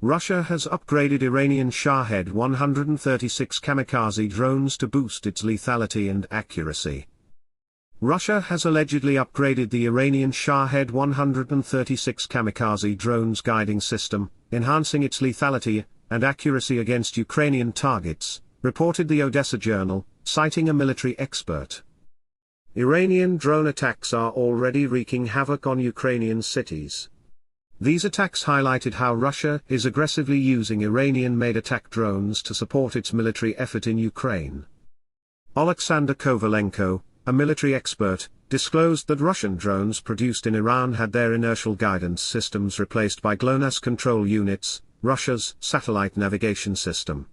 Russia has upgraded Iranian Shahed-136 kamikaze drones to boost its lethality and accuracy. Russia has allegedly upgraded the Iranian Shahed-136 kamikaze drone's guiding system, enhancing its lethality and accuracy against Ukrainian targets, reported the Odesa Journal, citing a military expert. Iranian drone attacks are already wreaking havoc on Ukrainian cities. These attacks highlighted how Russia is aggressively using Iranian-made attack drones to support its military effort in Ukraine. Oleksandr Kovalenko, a military expert, disclosed that Russian drones produced in Iran had their inertial guidance systems replaced by GLONASS control units, Russia's satellite navigation system.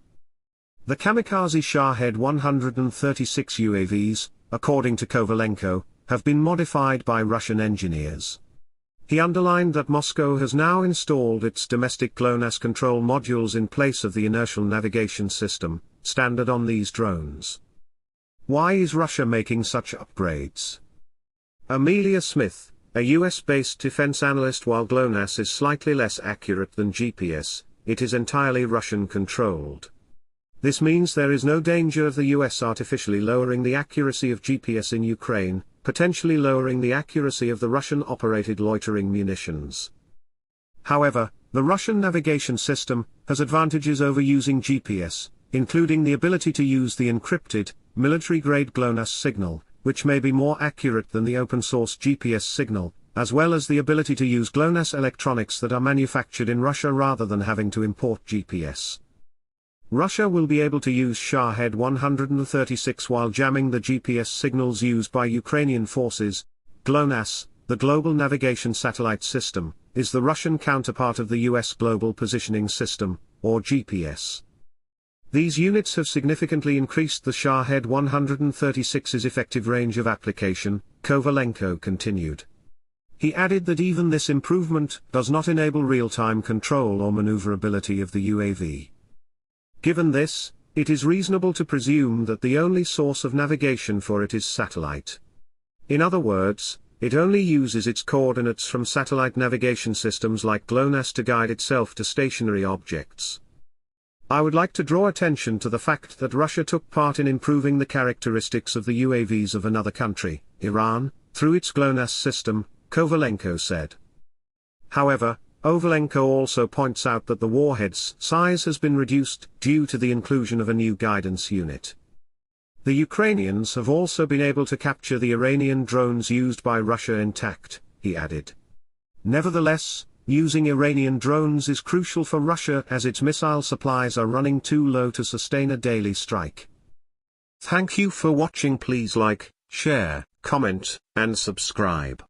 The Kamikaze Shahed-136 UAVs, according to Kovalenko, have been modified by Russian engineers. He underlined that Moscow has now installed its domestic GLONASS control modules in place of the inertial navigation system, standard on these drones. Why is Russia making such upgrades? Amelia Smith, a US-based defense analyst. While GLONASS is slightly less accurate than GPS, it is entirely Russian-controlled. This means there is no danger of the US artificially lowering the accuracy of GPS in Ukraine, potentially lowering the accuracy of the Russian-operated loitering munitions. However, the Russian navigation system has advantages over using GPS, including the ability to use the encrypted, military-grade GLONASS signal, which may be more accurate than the open-source GPS signal, as well as the ability to use GLONASS electronics that are manufactured in Russia rather than having to import GPS. Russia will be able to use Shahed-136 while jamming the GPS signals used by Ukrainian forces. GLONASS, the Global Navigation Satellite System, is the Russian counterpart of the US Global Positioning System, or GPS. These units have significantly increased the Shahed-136's effective range of application, Kovalenko continued. He added that even this improvement does not enable real-time control or maneuverability of the UAV. Given this, it is reasonable to presume that the only source of navigation for it is satellite. In other words, it only uses its coordinates from satellite navigation systems like GLONASS to guide itself to stationary objects. I would like to draw attention to the fact that Russia took part in improving the characteristics of the UAVs of another country, Iran, through its GLONASS system, Kovalenko said. However, Kovalenko also points out that the warhead's size has been reduced due to the inclusion of a new guidance unit. The Ukrainians have also been able to capture the Iranian drones used by Russia intact, he added. Nevertheless, using Iranian drones is crucial for Russia as its missile supplies are running too low to sustain a daily strike. Thank you for watching. Please like, share, comment, and subscribe.